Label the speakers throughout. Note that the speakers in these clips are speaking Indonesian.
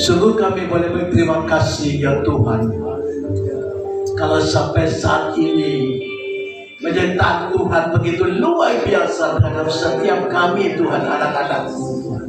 Speaker 1: Sungguh kami boleh berterima kasih ya Tuhan, kalau sampai saat ini menyertai Tuhan begitu luar biasa terhadap setiap kami Tuhan, anak-anak-Mu Tuhan.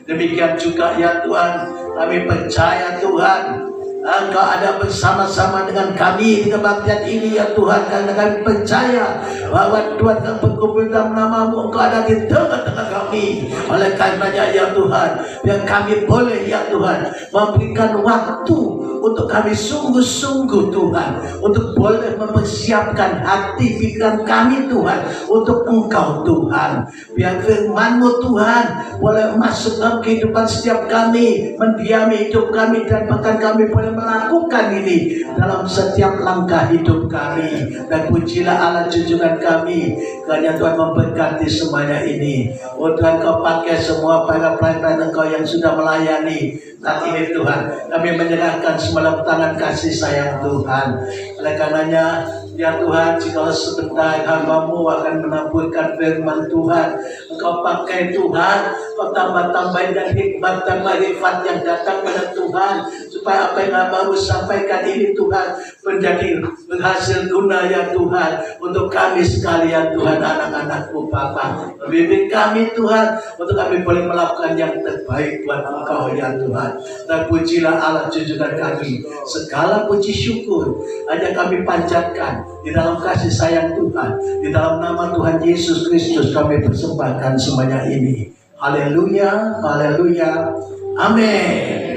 Speaker 1: Demikian juga ya Tuhan, kami percaya Tuhan Engkau ada bersama-sama dengan kami di kebaktian ini ya Tuhan, karena kami percaya bahwa Tuhan yang berkumpul dalam nama-Mu, Engkau ada di tengah-tengah kami. Oleh karenanya ya Tuhan, biar kami boleh ya Tuhan memberikan waktu untuk kami sungguh-sungguh Tuhan, untuk boleh mempersiapkan hati pikiran kami Tuhan untuk Engkau Tuhan. Biar firman-Mu Tuhan boleh masuk dalam kehidupan setiap kami, mendiami hidup kami, dan bahkan kami boleh melakukan ini dalam setiap langkah hidup kami. Dan pujilah Allah junjungan kami, karena Tuhan memberkati semuanya ini. Oh Tuhan, Kau pakai semua para pelayan Engkau yang sudah melayani saat ini Tuhan. Kami menyerahkan semalam tangan kasih sayang Tuhan. Oleh karenanya ya Tuhan, jika sebentar hamba-Mu akan menaburkan firman Tuhan, Engkau pakai Tuhan, Kau tambah-tambahin dan hikmat dan marifat yang datang pada Tuhan, supaya apa yang hamba-Mu sampaikan ini Tuhan menjadi berhasil guna ya Tuhan untuk kami sekalian Tuhan, anak-anak-Mu Bapa. Membimbing kami Tuhan untuk kami boleh melakukan yang terbaik buat Engkau ya Tuhan. Dan pujilah Allah junjungan kami, segala puji syukur hanya kami panjatkan di dalam kasih sayang Tuhan, di dalam nama Tuhan Yesus Kristus kami persembahkan semuanya ini. Haleluya, haleluya, amin.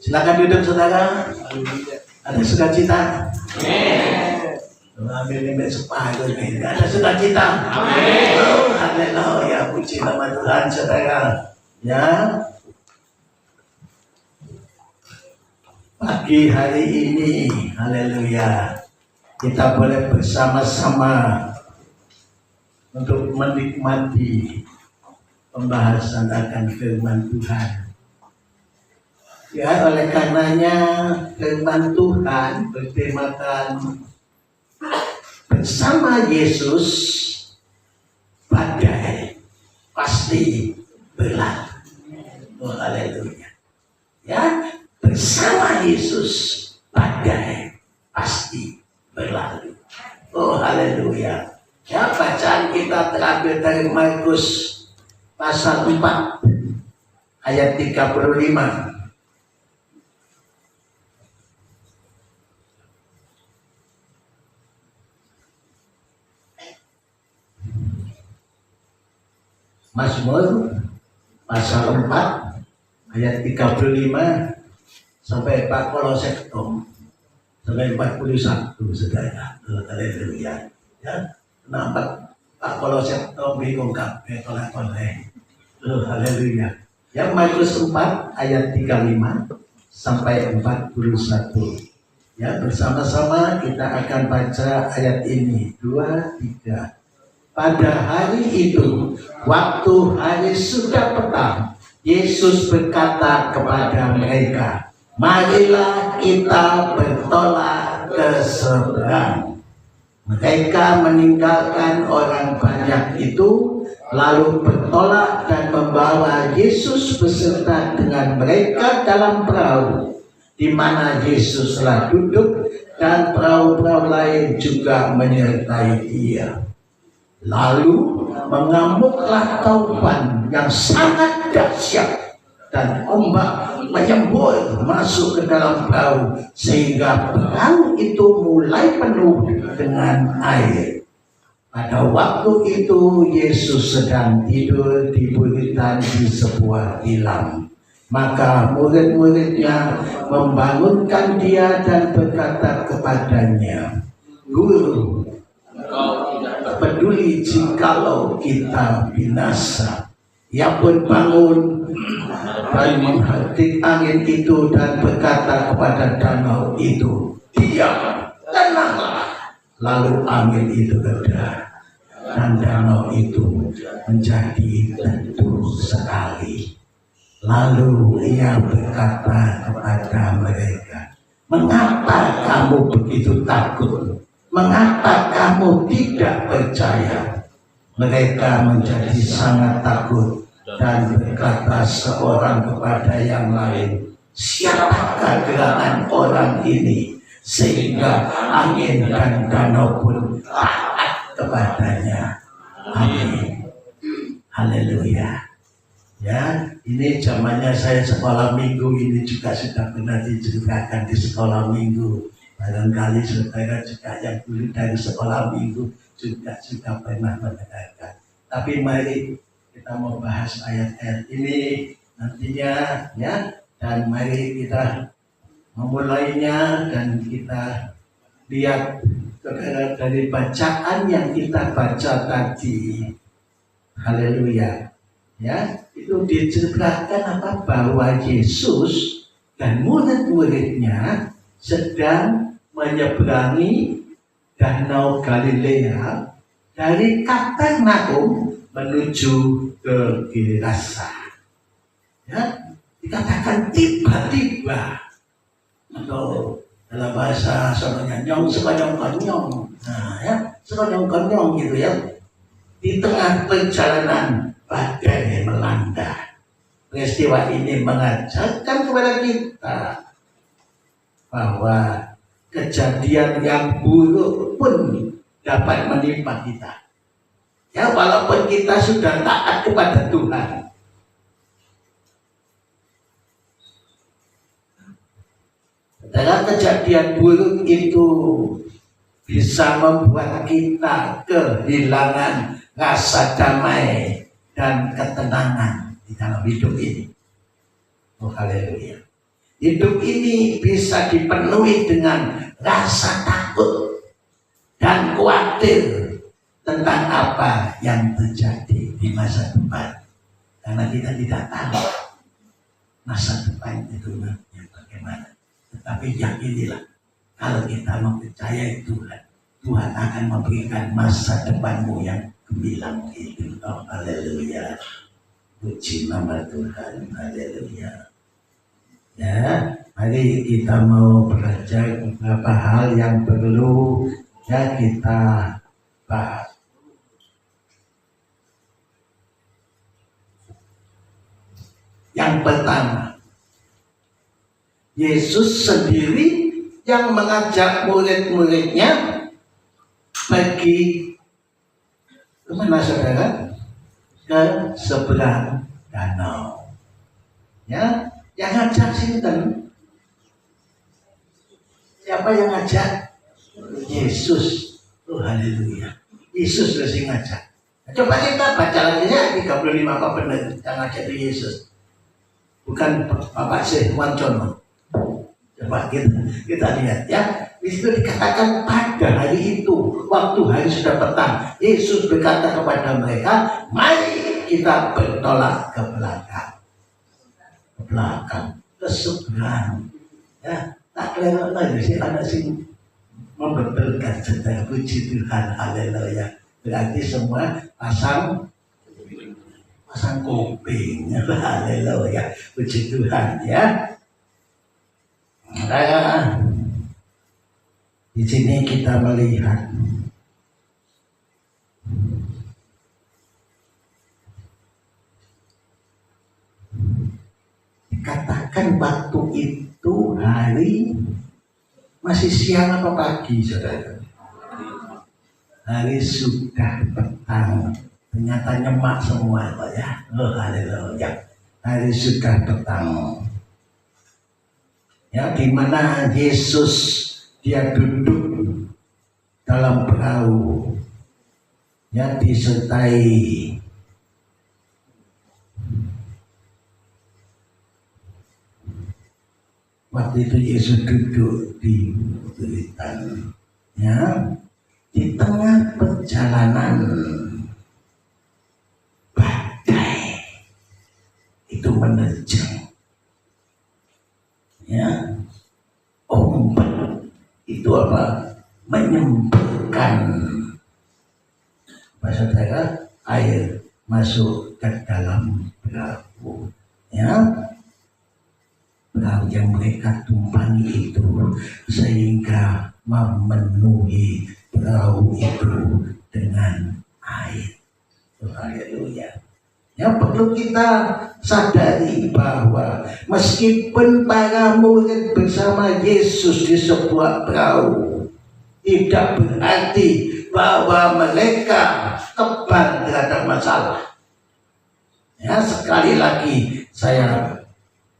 Speaker 1: Silakan duduk saudara. Ada sukacita? Amin. Ini separuh ini. Ada sukacita? Amin. Oh, haleluya, puji nama Tuhan saudara. Ya. Pagi hari ini, haleluya, kita boleh bersama-sama untuk menikmati pembahasan akan firman Tuhan. Ya, oleh karenanya firman Tuhan bertemakan bersama Yesus badai pasti berlalu. Oh, haleluya. Ya, bersama Yesus badai pasti berlalu. Oh, haleluya. Ya, bacaan kita terambil dari Markus pasal 4 ayat 35. Mazmur pasal 4 ayat 35 sampai 40 sampai 41 saudara. Haleluya. Ya, nampak 40 bingung kabeh oleh. Haleluya. Yang Markus 4 ayat 35 sampai 41. Ya, bersama-sama kita akan baca ayat ini. 2, 3. Pada hari itu, waktu hari sudah petang, Yesus berkata kepada mereka, marilah kita bertolak ke seberang. Mereka meninggalkan orang banyak itu, lalu bertolak dan membawa Yesus beserta dengan mereka dalam perahu, di mana Yesus telah duduk, dan perahu-perahu lain juga menyertai Dia. Lalu mengamuklah taufan yang sangat dahsyat, dan ombak menyembur masuk ke dalam perahu, sehingga perahu itu mulai penuh dengan air. Pada waktu itu Yesus sedang tidur di buritan di sebuah tilam. Maka murid-muridnya membangunkan Dia dan berkata kepadanya, Guru, peduli jikalau kita binasa. Ia pun bangun dan menghentikan angin itu dan berkata kepada danau itu, diam, tenanglah. Lalu angin itu reda dan danau itu menjadi teduh sekali. Lalu ia berkata kepada mereka, mengapa kamu begitu takut? Mengapa kamu tidak percaya? Mereka menjadi sangat takut dan berkata seorang kepada yang lain, siapakah gerangan orang ini sehingga angin dan danau pun taat kepadanya. Amin. Haleluya. Ya, ini zamannya saya sekolah minggu, ini juga sudah pernah diceritakan di sekolah minggu. Barangkali saudara juga yang dulu dari sekolah minggu juga sudah pernah mendengarkan. Tapi mari kita mau bahas ayat-ayat ini nantinya, ya. Dan mari kita memulainya dan kita lihat saudara dari bacaan yang kita baca tadi. Haleluya. Ya, itu diceritakan apa? Bahwa Yesus dan murid-muridnya sedang menyeberangi Danau Galilea dari Kapernaum menuju ke Gerasa. Ya, dikatakan tiba-tiba, atau dalam bahasa sononya nyong sekonyong-konyong. Nah, ya, sekonyong-konyong gitu ya. Di tengah perjalanan badai melanda. Peristiwa ini mengajarkan kepada kita bahwa kejadian yang buruk pun dapat menimpa kita. Ya, walaupun kita sudah taat kepada Tuhan. Dalam kejadian buruk itu bisa membuat kita kehilangan rasa damai dan ketenangan di dalam hidup ini. Oh, haleluya. Hidup ini bisa dipenuhi dengan rasa takut dan khawatir tentang apa yang terjadi di masa depan. Karena kita tidak tahu masa depan itu nanti bagaimana. Tetapi yakinilah, kalau kita mempercayai Tuhan, Tuhan akan memberikan masa depanmu yang gemilang itu. Oh, haleluya. Puji nama Tuhan. Haleluya. Ya, mari kita mau belajar beberapa hal yang perlu ya kita bahas. Yang pertama, Yesus sendiri yang mengajak murid-muridnya pergi kemana saudara? Ke seberang danau. Ya. Yang ngajak sinten? Siapa yang ngajak? Yesus. Oh, haleluya. Yesus yang ngajak. Coba kita baca lagi ya 35 apa benar yang ngajak itu Yesus. Bukan Bapak Syekh Wancono. Coba kita lihat ya. Di situ dikatakan pada hari itu, waktu hari sudah petang, Yesus berkata kepada mereka, mari kita bertolak ke belakang, ke seberang. Ya, tak kelihatan lagi sih ada sih membetulkan sedang. Puji Tuhan, haleluya. Berarti semua pasang kuping, haleluya. Puji Tuhan ya. Nah, di sini kita melihat katakan waktu itu hari masih siang apa pagi saudara? Hari sudah petang. Ternyata nyemak semua Pak ya. Oh, haleluya. Hari sudah petang. Ya, di mana Yesus dia duduk dalam perahu. Ya, disertai waktu itu Yesus duduk di buritan, ya, di tengah perjalanan badai itu menerjang, ya, ombak itu apa? Menyemburkan saudara air masuk ke dalam perahu, ya, perahu yang mereka tumpangi itu, sehingga memenuhi perahu itu dengan air. Haleluya. Ya, perlu kita sadari bahwa meskipun para murid bersama Yesus di sebuah perahu, tidak berarti bahwa mereka kebal terhadap masalah. Ya, sekali lagi saya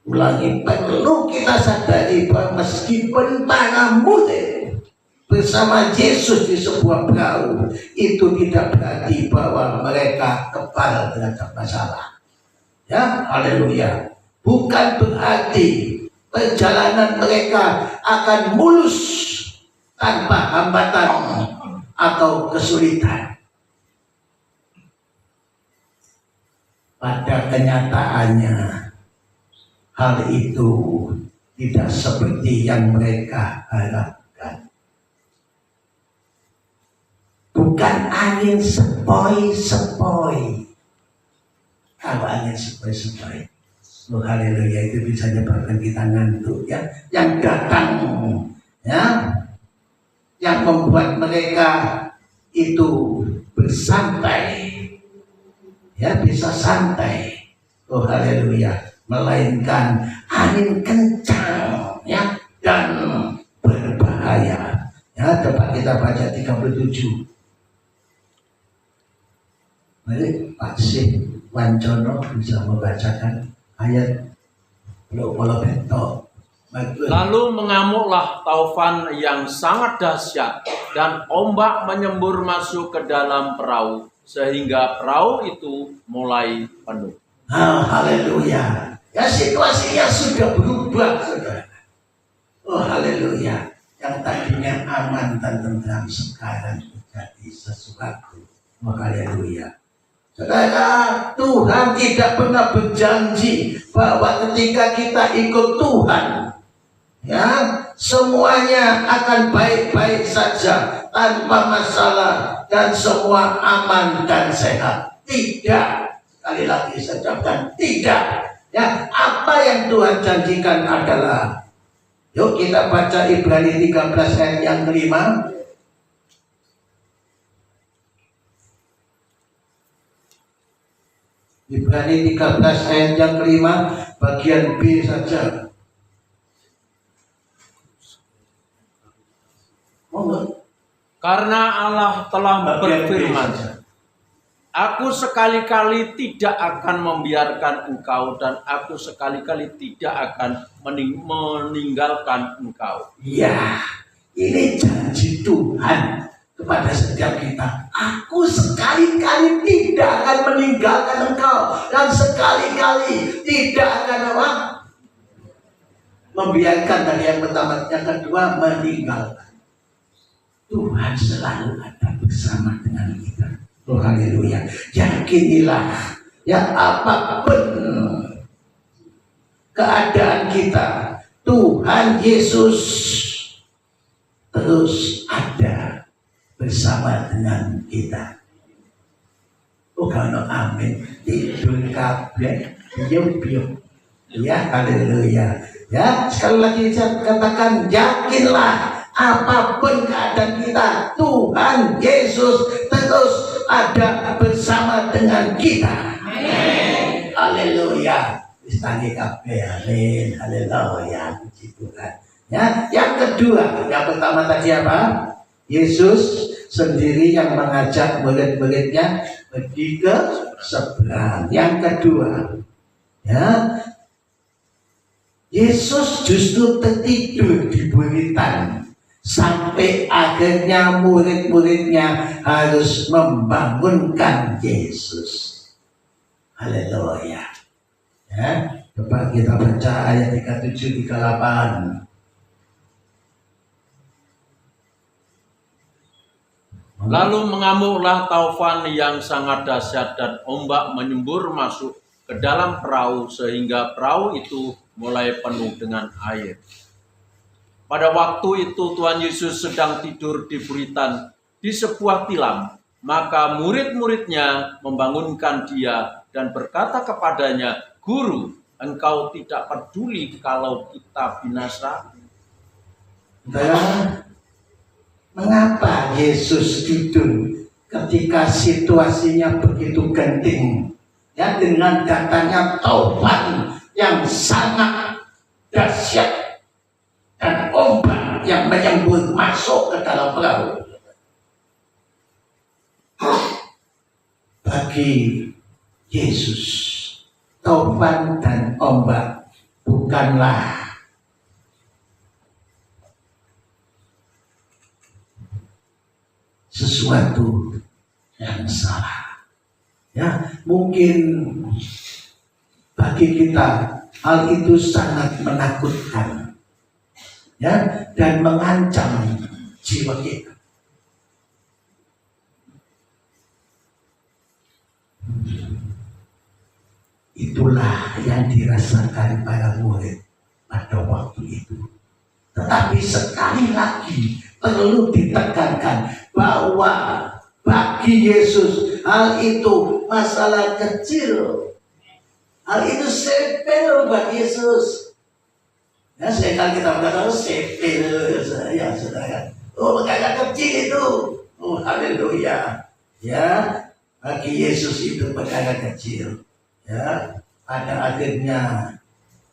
Speaker 1: ulangi, perlu kita sadari bahwa meskipun para murid bersama Yesus di sebuah perahu, itu tidak berarti bahwa mereka kebal terhadap masalah. Ya, haleluya. Bukan berarti perjalanan mereka akan mulus tanpa hambatan atau kesulitan. Pada kenyataannya, hal itu tidak seperti yang mereka harapkan. Bukan angin sepoi-sepoi. Kalau angin sepoi-sepoi, oh haleluya, itu bisa menyebabkan kita ngantuk, ya. Yang datang, ya, yang membuat mereka itu bersantai, ya, bisa santai, oh haleluya, melainkan angin kencang, ya, dan berbahaya. Ya, dapat kita baca 37. Mari Pak Sih Wancono bisa membacakan ayat 20.
Speaker 2: Lalu mengamuklah taufan yang sangat dahsyat, dan ombak menyembur masuk ke dalam perahu, sehingga perahu itu mulai penuh.
Speaker 1: Haleluya. Ya, situasinya sudah berubah, saudara. Oh haleluya. Yang tadinya aman dan tentram sekarang menjadi sesuatu. Oh haleluya. Saudara, Tuhan tidak pernah berjanji bahwa ketika kita ikut Tuhan, ya, semuanya akan baik-baik saja tanpa masalah dan semua aman dan sehat. Tidak. Sekali lagi saya ucapkan tidak. Ya, apa yang Tuhan janjikan adalah, yuk kita baca Ibrani 13 ayat yang kelima. Ibrani 13 ayat yang kelima, bagian B saja.
Speaker 2: Karena Allah telah berfirman, Aku sekali-kali tidak akan membiarkan engkau, dan aku sekali-kali tidak akan meninggalkan engkau.
Speaker 1: Ya, ini janji Tuhan kepada setiap kita. Aku sekali-kali tidak akan meninggalkan engkau, dan sekali-kali tidak akan apa? Membiarkan. Dari yang pertama, yang kedua meninggalkan. Tuhan selalu ada bersama dengan kita. Oh haleluya. Yakinilah, ya, apapun keadaan kita, Tuhan Yesus terus ada bersama dengan kita. Oh kalau amin, tidur kabeh, bium-bium. Ya haleluya. Ya, sekali lagi saya katakan, yakinlah, apapun keadaan kita, Tuhan Yesus terus ada bersama dengan kita. Amin. Haleluya. Istangi kabeh, amin. Haleluya. Puji Tuhan. Ya, yang kedua, yang pertama tadi apa? Yesus sendiri yang mengajak murid-muridnya pergi ke seberang. Yang kedua, ya, Yesus justru tertidur di buritan sampai akhirnya murid-muridnya harus membangunkan Yesus. Haleluya. Ya, coba kita baca ayat 37, 38.
Speaker 2: Lalu mengamuklah taufan yang sangat dahsyat dan ombak menyembur masuk ke dalam perahu sehingga perahu itu mulai penuh dengan air. Pada waktu itu Tuhan Yesus sedang tidur di buritan di sebuah tilam. Maka murid-muridnya membangunkan dia dan berkata kepadanya, "Guru, engkau tidak peduli kalau kita binasa?"
Speaker 1: Dan mengapa Yesus tidur ketika situasinya begitu genting? Ya, dengan datangnya taufan yang sangat dahsyat dan ombak yang menyembur masuk ke dalam perahu. Bagi Yesus, taufan dan ombak bukanlah sesuatu yang salah. Ya, mungkin bagi kita hal itu sangat menakutkan, ya, dan mengancam jiwa kita. Itulah yang dirasakan para murid pada waktu itu. Tetapi sekali lagi perlu ditekankan bahwa bagi Yesus hal itu masalah kecil. Hal itu sepele bagi Yesus. Ya, sekali kita mengatakan sepele ya saudara. Oh, perkara kecil itu. Oh, haleluya. Ya, bagi Yesus itu perkara kecil. Ya, pada akhirnya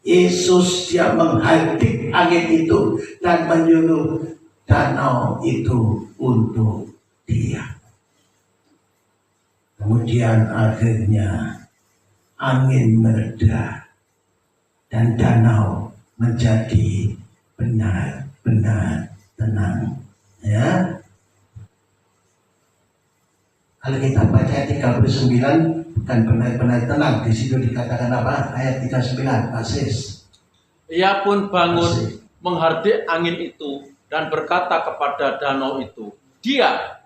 Speaker 1: Yesus dia menghardik angin itu dan menyuruh danau itu untuk diam. Kemudian akhirnya angin mereda dan danau menjadi benar-benar tenang. Ya. Kalau kita baca ayat 39 bukan benar-benar tenang, di situ dikatakan apa? Ayat 39, Pasis.
Speaker 2: Ia pun bangun menghardik angin itu dan berkata kepada danau itu, "Diam,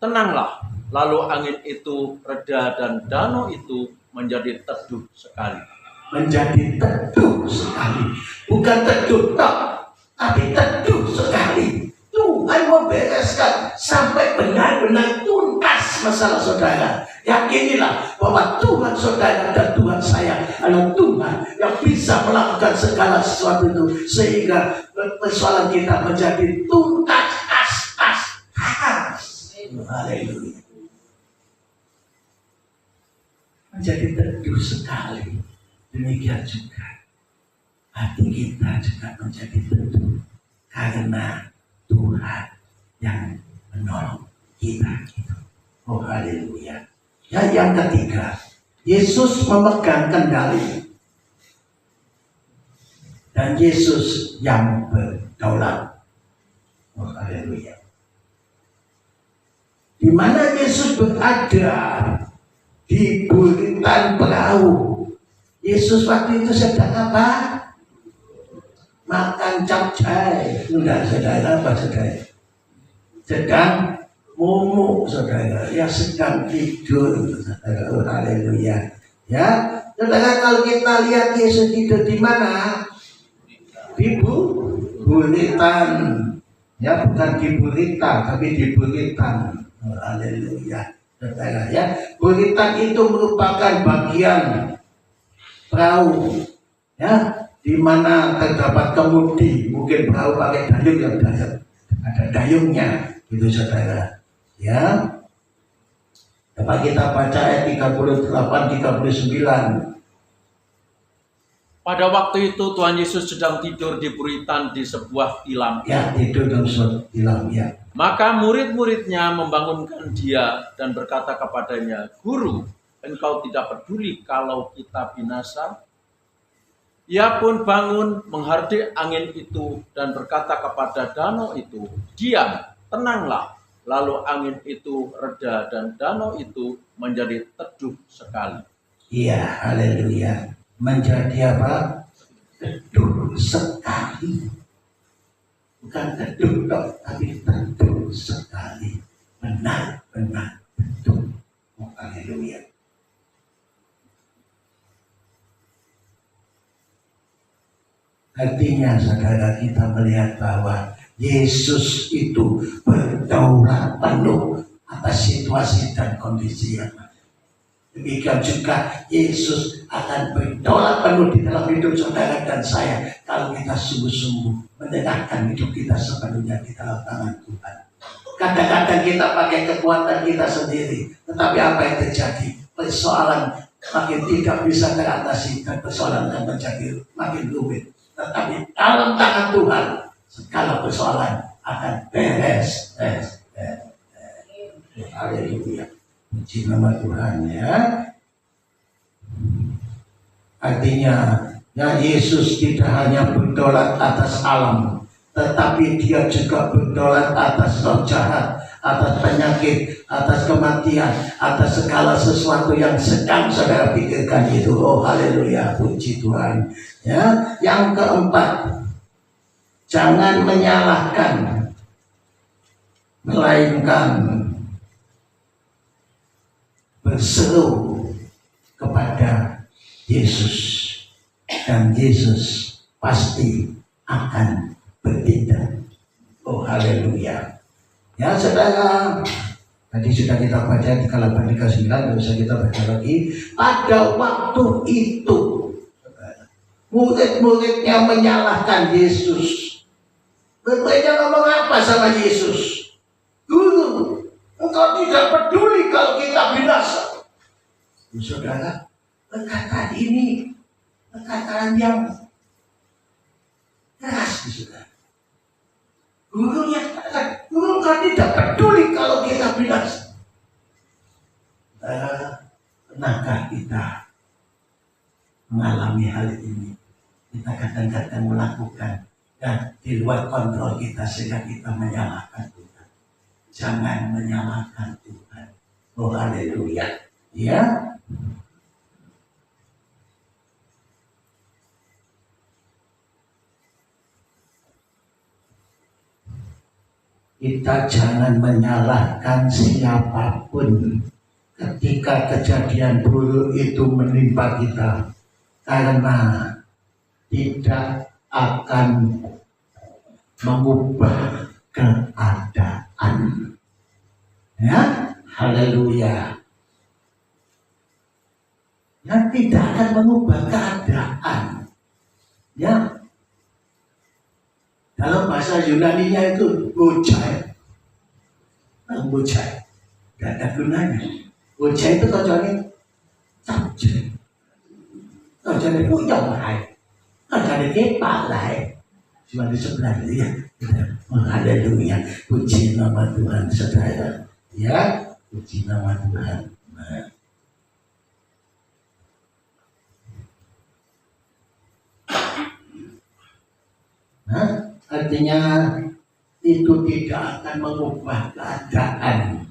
Speaker 2: tenanglah." Lalu angin itu reda dan danau itu menjadi teduh sekali.
Speaker 1: Menjadi teduh sekali. Bukan teduh tak, tapi teduh sekali. Tuhan membereskan sampai benar-benar tuntas masalah saudara. Yakinilah bahwa Tuhan saudara dan Tuhan saya adalah Tuhan yang bisa melakukan segala sesuatu itu sehingga persoalan kita menjadi tuntas. Haleluya. Menjadi teduh sekali. Demikian juga hati kita juga menjadi teduh karena Tuhan yang menolong kita. Oh, haleluya. Ya, yang ketiga, Yesus memegang kendali dan Yesus yang berdaulat. Oh, haleluya. Di mana Yesus berada di buritan perahu. Yesus waktu itu sedang apa? Makan capcay. Enggak, saudara, apa saudara? Sedang momok, saudara. Ya, sedang tidur, saudara. Oh, haleluya. Ya, saudara, kalau kita lihat Yesus tidur di mana? Di buritan. Ya, bukan di burita, tapi di buritan. Oh, haleluya. Saudara, ya, buritan itu merupakan bagian perahu, ya, di mana terdapat kemudi. Mungkin perahu pakai dayung yang ada dayungnya, itu saudara. Ya, dapat kita baca ayat 38-39.
Speaker 2: Pada waktu itu Tuhan Yesus sedang tidur di buritan di sebuah tilam.
Speaker 1: Ya, tidur dalam sebuah tilam, ya.
Speaker 2: Maka murid-muridnya membangunkan dia dan berkata kepadanya, "Guru, engkau tidak peduli kalau kita binasa?" Ia pun bangun menghardik angin itu dan berkata kepada danau itu, "Diam, tenanglah." Lalu angin itu reda dan danau itu menjadi teduh sekali.
Speaker 1: Iya, haleluya. Menjadi apa? Teduh sekali. Bukan teduh, tapi teduh sekali. benar-benar betul. Oh, haleluya. Artinya saudara, kita melihat bahwa Yesus itu berdaulat penuh atas situasi dan kondisi yang ada. Demikian juga Yesus akan berdaulat penuh di dalam hidup saudara dan saya kalau kita sungguh-sungguh menyerahkan hidup kita sepenuhnya di dalam tangan Tuhan. Kadang-kadang kita pakai kekuatan kita sendiri, tetapi apa yang terjadi? Persoalan makin tidak bisa teratasi dan persoalan akan menjadi makin rumit. Tetapi dalam tangan Tuhan segala persoalan akan beres. Haleluya. Puji nama Tuhan ya. Artinya ya, Yesus tidak hanya berdaulat atas alam, tetapi dia juga berdaulat atas roh jahat, atas penyakit, atas kematian, atas segala sesuatu yang sedang saudara pikirkan itu. Oh haleluya, puji Tuhan ya. Yang keempat, jangan menyalahkan, melainkan berseru kepada Yesus, dan Yesus pasti akan bertindak. Oh haleluya ya saudara. Tadi sudah kita baca di Galatia 3:9, tidak usah kita baca lagi. Pada waktu itu murid-muridnya menyalahkan Yesus. Murid-muridnya ngomong apa sama Yesus? Guru, engkau tidak peduli kalau kita binasa. Saudara, perkataan ini perkataan yang keras, saudara. Guru yang katakan, guru engkau tidak peduli kalau kita binasa. Pernahkah kita mengalami hal ini? Kita kadang-kadang melakukan dan di luar kontrol kita sehingga kita menyalahkan Tuhan. Jangan menyalahkan Tuhan. Oh haleluya ya. Kita jangan menyalahkan siapapun ketika kejadian buruk itu menimpa kita, karena tidak akan mengubah keadaan. Ya, haleluya. Yang tidak akan mengubah keadaan. Ya. Dalam bahasa Yunani-nya itu bojai. Bojai. Tidak ada gunanya. Bojai itu kecuali capjai. Kecuali puyong hai. Kecuali kepak lai. Cuma di sebelah itu ya. Haleluya. Puji nama Tuhan saudara. Ya. Puji nama Tuhan. Artinya itu tidak akan mengubah keadaan.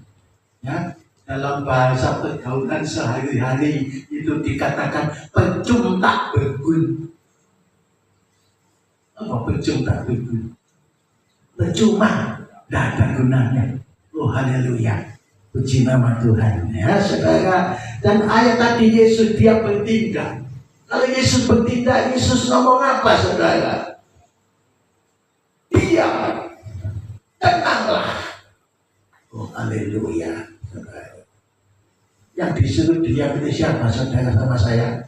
Speaker 1: Ya, dalam bahasa pergaulan sehari-hari itu dikatakan percuma tak berguna. Apa percuma tak berguna? Percuma, tidak ada gunanya. Oh haleluya, puji nama Tuhan ya saudara. Dan ayat tadi Yesus dia bertindak. Kalau Yesus bertindak, Yesus ngomong apa saudara? Diam, tenanglah. Oh haleluya saudara. Yang disuruh diam itu siapa saudara sama saya?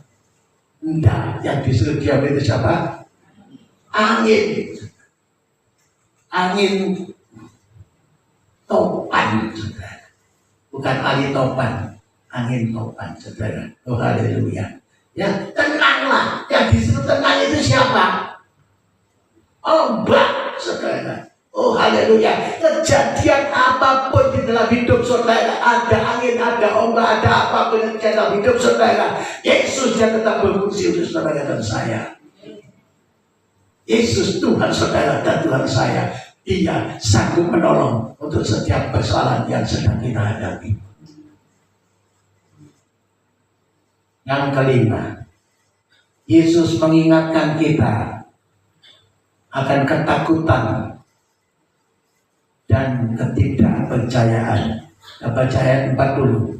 Speaker 1: Enggak, yang disuruh diam itu siapa? Angin. Angin topan saudara. Bukan angin topan, angin topan saudara. Oh haleluya. Ya tenanglah. Yang disuruh tenang itu siapa? Ombak saudara. Oh haleluya. Kejadian apapun di dalam hidup saudara, ada angin, ada ombak, ada apapun yang di dalam hidup saudara, Yesus yang tetap berfungsi untuk saudara dan saya. Yesus Tuhan saudara dan Tuhan saya. Dia sanggup menolong untuk setiap persoalan yang sedang kita hadapi. Yang kelima, Yesus mengingatkan kita akan ketakutan dan ketidakpercayaan. Baca ayat 40.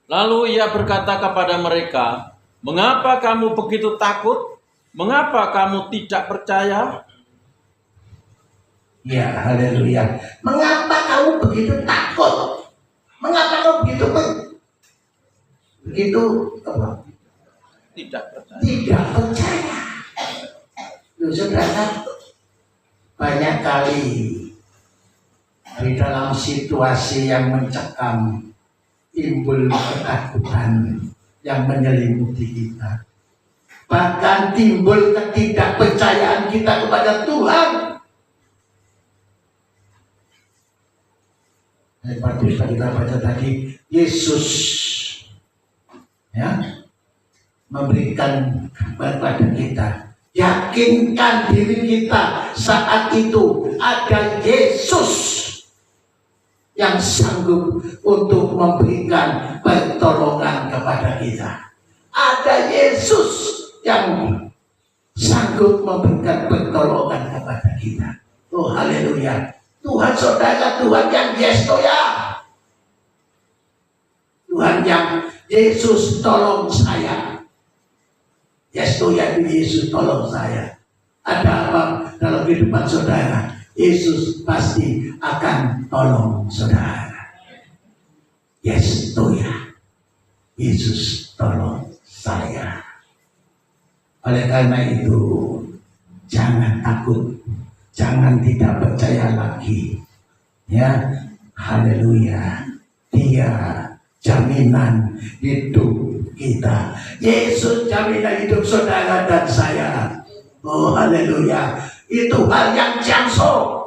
Speaker 2: Lalu ia berkata kepada mereka, "Mengapa kamu begitu takut? Mengapa kamu tidak percaya?"
Speaker 1: Ya, haleluya. Mengapa kamu begitu takut? Mengapa kamu begitu apa?
Speaker 2: Tidak percaya.
Speaker 1: Tidak percaya. Loh, saudara, banyak kali di dalam situasi yang mencekam timbul ketakutan yang menyelimuti kita. Bahkan timbul ketidakpercayaan kita kepada Tuhan. Seperti kita baca tadi, Yesus memberikan kepada kita, yakinkan diri kita saat itu ada Yesus yang sanggup untuk memberikan pertolongan kepada kita. Ada Yesus yang sanggup memberikan pertolongan kepada kita. Oh, haleluya. Tuhan saudara, Tuhan yang Yestoya, Tuhan yang Yesus tolong saya. Yestoya itu Yesus tolong saya. Ada apa dalam kehidupan saudara, Yesus pasti akan tolong saudara. Yestoya, Yesus tolong saya. Oleh karena itu, jangan takut, jangan tidak percaya lagi. Ya, haleluya. Dia jaminan hidup kita. Yesus jaminan hidup saudara dan saya. Oh, haleluya. Itu hal yang jamso.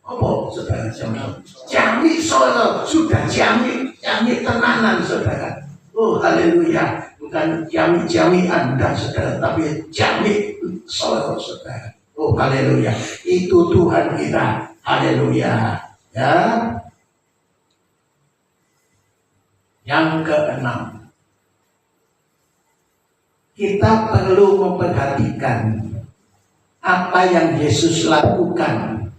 Speaker 1: Apa saudara jamso? Jami saudara, sudah jami tenanan saudara. Oh, haleluya. Bukan jami-jamian dah saudara, tapi jami saudara. Oh, haleluya. Itu Tuhan kita. Haleluya. Ya. Yang keenam, kita perlu memperhatikan apa yang Yesus lakukan.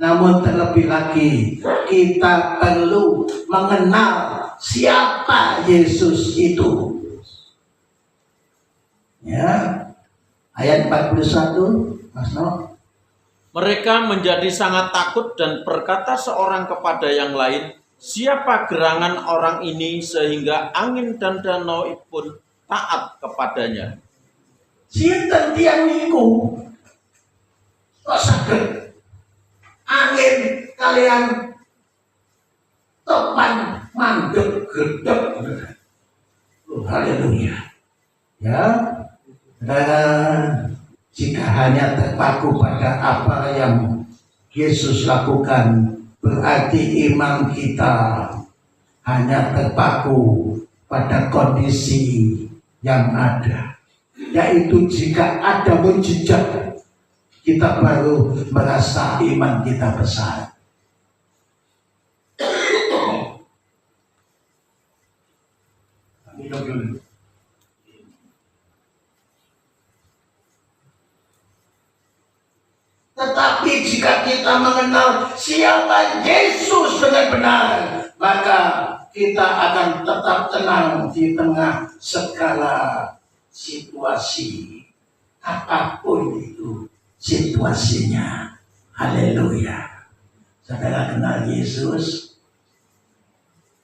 Speaker 1: Namun terlebih lagi, kita perlu mengenal siapa Yesus itu. Ya, ayat 41, Mas No.
Speaker 2: Mereka menjadi sangat takut dan berkata seorang kepada yang lain, "Siapa gerangan orang ini sehingga angin dan danau pun taat kepadanya?"
Speaker 1: Sinten tiyang niku? Kok saged angin kalian topan mandek gedek. Oh, haleluya. Ya. Dan jika hanya terpaku pada apa yang Yesus lakukan, berarti iman kita hanya terpaku pada kondisi yang ada. Yaitu jika ada mujizat, kita baru merasa iman kita besar. Tetapi jika kita mengenal siapa Yesus benar-benar, maka kita akan tetap tenang di tengah segala situasi, apapun itu situasinya. Haleluya. Saudara kenal Yesus?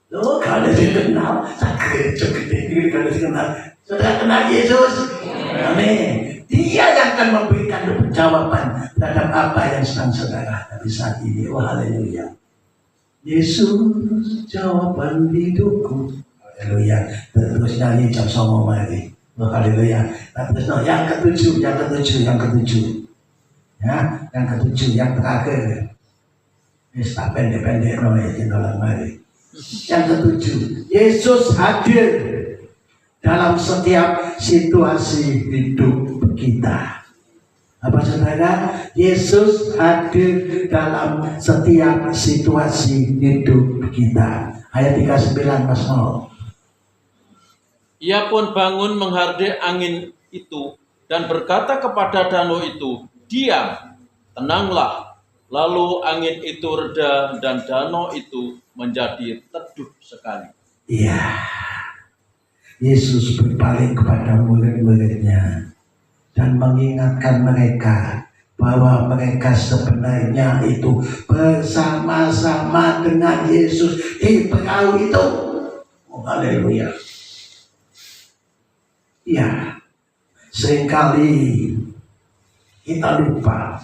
Speaker 1: Loh, kalau dikenal, sakit gede kalau dikenal. Saudara kenal Yesus? Amin. Dia yang akan memberikan jawaban terhadap apa yang sedang saudara hadapi saat ini. Oh, haleluya. Yesus jawaban hidupku. Haleluya. Terus nyanyi jam 9 mari. Oh, haleluya. Terus yang ketujuh. Ya, yang ketujuh, yang terakhir. Ini tak pendek-pendek mari. Yang ketujuh, Yesus hadir dalam setiap situasi hidup kita. Apa saudara? Yesus hadir dalam setiap situasi hidup kita. Ayat 39 Mas Mo.
Speaker 2: Ia pun bangun menghardai angin itu dan berkata kepada danau itu, "Diam, tenanglah." Lalu angin itu reda dan danau itu menjadi teduh sekali.
Speaker 1: Iya, Yesus berpaling kepada murid-muridnya dan mengingatkan mereka bahwa mereka sebenarnya itu bersama-sama dengan Yesus di perahu itu. Oh, haleluya. Ya, seringkali kita lupa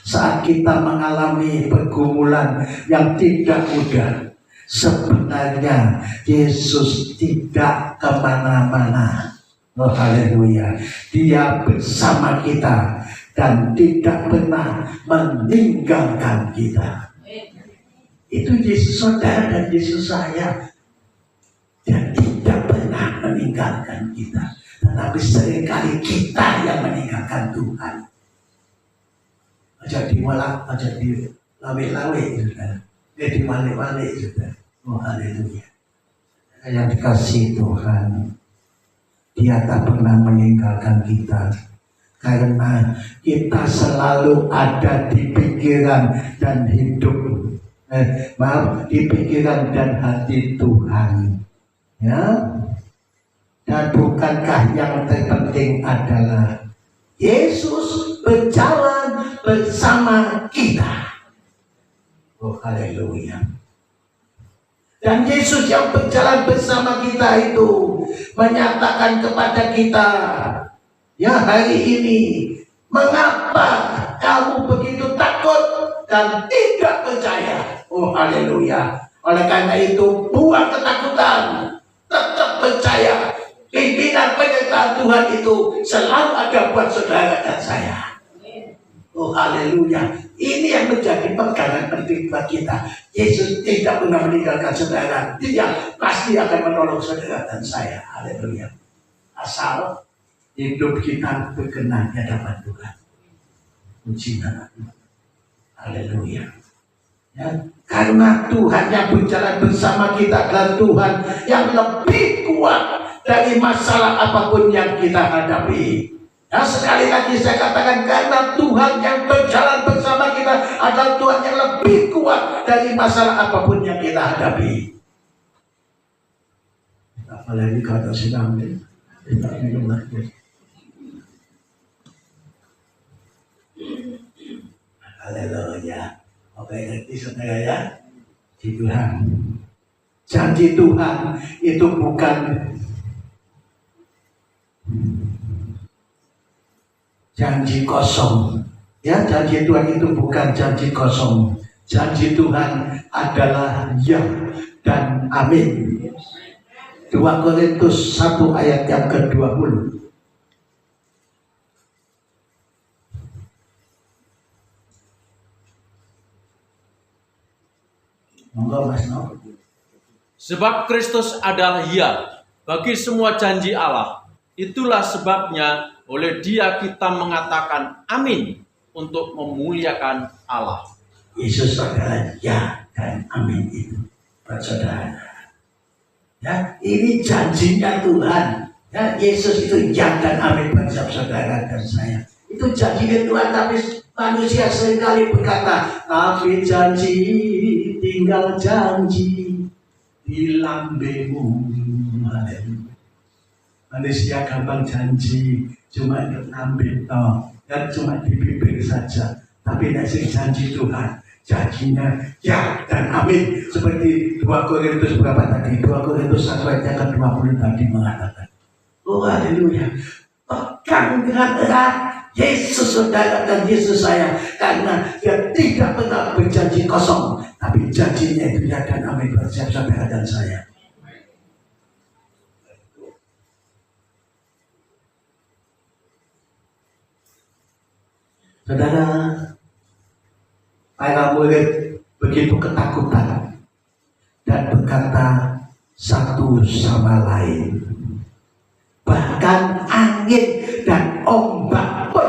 Speaker 1: saat kita mengalami pergumulan yang tidak mudah. Sebenarnya Yesus tidak kemana-mana. Oh, haleluya. Dia bersama kita dan tidak pernah meninggalkan kita. Itu Yesus saudara dan Yesus saya. Dia tidak pernah meninggalkan kita. Tetapi seringkali kita yang meninggalkan Tuhan. Aja diwalak, aja dilawe-lawe, saudara. Dia diwale-wale, saudara. Oh, haleluya. Yang dikasih Tuhan, Dia tak pernah meninggalkan kita. Karena kita selalu ada di pikiran dan hidup. Di pikiran dan hati Tuhan. Ya. Dan bukankah yang terpenting adalah Yesus berjalan bersama kita. Oh, haleluya. Dan Yesus yang berjalan bersama kita itu menyatakan kepada kita, ya hari ini, mengapa kamu begitu takut dan tidak percaya? Oh, haleluya. Oleh karena itu, buang ketakutan, tetap percaya. Pimpinan penyertaan Tuhan itu selalu ada buat saudara dan saya. Oh, haleluya. Ini yang menjadi pegangan penting buat kita. Yesus tidak pernah meninggalkan saudara. Dia pasti akan menolong saudara dan saya. Haleluya. Asal hidup kita berkenan di hadapan Tuhan. Puji nama Tuhan. Haleluya. Ya, karena Tuhan yang berjalan bersama kita adalah Tuhan yang lebih kuat dari masalah apapun yang kita hadapi. Nah, sekali lagi saya katakan, karena Tuhan yang berjalan bersama kita adalah Tuhan yang lebih kuat dari masalah apapun yang kita hadapi. Apalagi kata sedang kita minum lagi. Haleluya. Oke, ngerti saudara ya? Di Tuhan. Janji Tuhan itu bukan janji kosong. Ya, janji Tuhan itu bukan janji kosong. Janji Tuhan adalah ya dan amin. 2 Korintus 1 ayat yang ke-20.
Speaker 2: Sebab Kristus adalah ya bagi semua janji Allah. Itulah sebabnya oleh Dia kita mengatakan amin untuk memuliakan Allah.
Speaker 1: Yesus adalah ya dan amin itu buat saudara. Ya, ini janjinya Tuhan. Ya, Yesus itu ya dan amin buat saudara dan saya. Itu janjinya Tuhan, tapi manusia seringkali berkata, tapi janji tinggal janji di lambemu. Manusia gampang janji cuma ngambil dan cuma di bibir saja. Tapi nasi janji Tuhan, janjinya ya dan amin. Seperti 2 Korintus berapa tadi? 2 Korintus 1 ayat yang ke-20 tadi mengatakan, oh haleluya, pegang dengan erat Yesus saudara dan Yesus saya, karena Dia tidak pernah berjanji kosong, tapi janjinya itu ya dan amin buat saudara dan saya. Saudara, para murid begitu ketakutan dan berkata satu sama lain. Bahkan angin dan ombak pun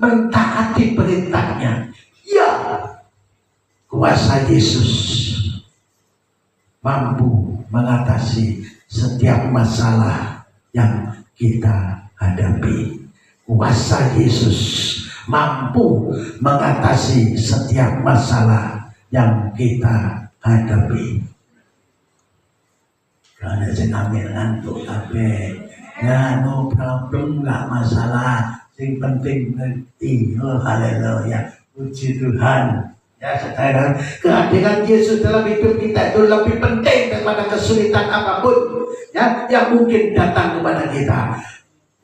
Speaker 1: mentaati perintahnya. Ya, kuasa Yesus mampu mengatasi setiap masalah yang kita hadapi. Kuasa Yesus mampu mengatasi setiap masalah yang kita hadapi. Karena jangan ngantuk tapi ya no problem, nggak masalah. Yang penting ngerti. Oh haleluya, puji Tuhan. Ya saudara, kehadiran Yesus dalam hidup kita itu lebih penting daripada kesulitan apapun ya yang mungkin datang kepada kita.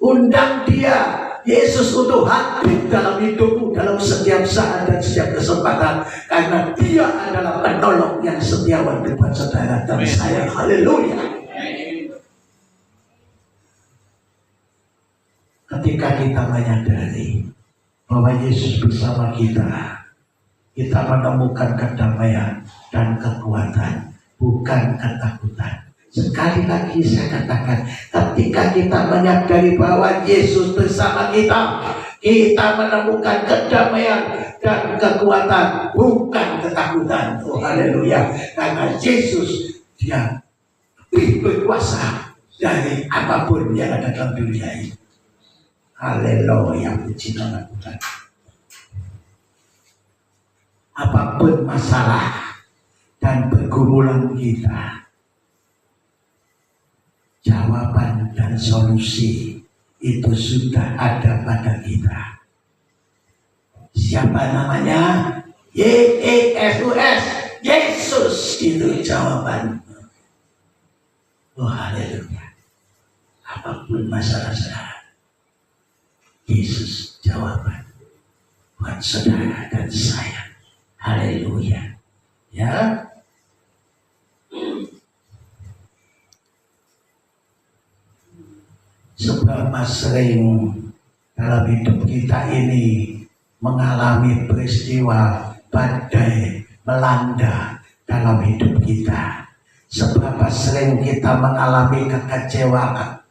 Speaker 1: Undang dia, Yesus, untuk hadir dalam hidupmu dalam setiap saat dan setiap kesempatan, karena dia adalah penolong yang setiawan buat saudara dan saya. Haleluya. Ketika kita menyadari bahwa Yesus bersama kita, kita menemukan kedamaian dan kekuatan, bukan ketakutan. Sekali lagi saya katakan, ketika kita menyadari bahwa Yesus bersama kita, kita menemukan kedamaian dan kekuatan, bukan ketakutan. Oh haleluya. Karena Yesus, dia lebih berkuasa dari apapun yang ada dalam dunia ini. Haleluya, puji nama Tuhan. Apapun masalah dan pergumulan kita, jawaban dan solusi itu sudah ada pada kita. Siapa namanya? Yesus. Yesus itu jawaban. Oh haleluya. Apapun masalah saudara, Yesus jawaban buat saudara dan saya. Haleluya. Ya. Seberapa sering dalam hidup kita ini mengalami peristiwa badai melanda dalam hidup kita. Seberapa sering kita mengalami kekecewaan,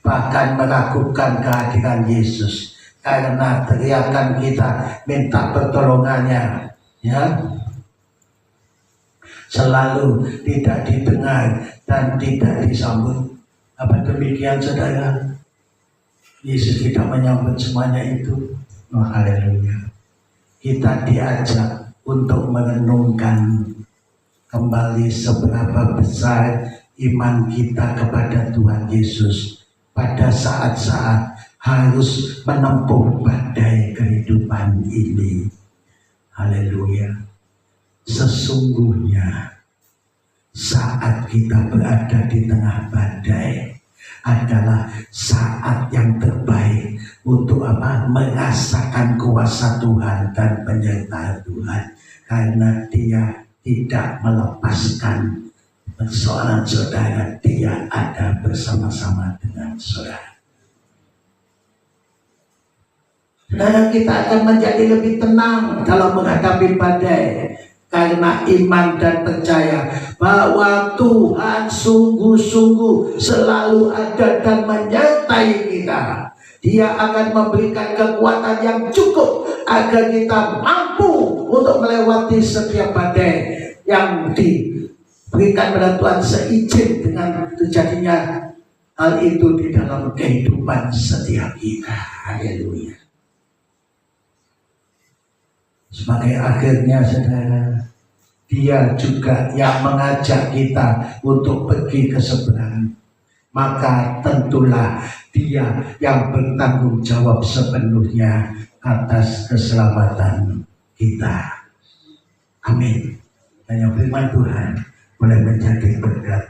Speaker 1: bahkan meragukan kehadiran Yesus karena teriakan kita minta pertolongannya, ya, selalu tidak didengar dan tidak disambut. Apa demikian saudara? Yesus tidak menyambut semuanya itu. Oh haleluya. Kita diajak untuk merenungkan kembali seberapa besar iman kita kepada Tuhan Yesus pada saat-saat harus menempuh badai kehidupan ini. Haleluya. Sesungguhnya saat kita berada di tengah badai adalah saat yang terbaik untuk apa? Merasakan kuasa Tuhan dan penyertaan Tuhan, karena Dia tidak melepaskan persoalan saudara. Dia ada bersama-sama dengan saudara. Saudara, kita akan menjadi lebih tenang dalam menghadapi badai, karena iman dan percaya bahwa Tuhan sungguh-sungguh selalu ada dan menyertai kita. Dia akan memberikan kekuatan yang cukup agar kita mampu untuk melewati setiap badai yang diberikan pada Tuhan, seizin dengan terjadinya hal itu di dalam kehidupan setiap kita. Haleluya. Sebagai akhirnya saudara, Dia juga yang mengajak kita untuk pergi ke seberang. Maka tentulah Dia yang bertanggung jawab sepenuhnya atas keselamatan kita. Amin. Dan yang firman Tuhan boleh menjadi berkat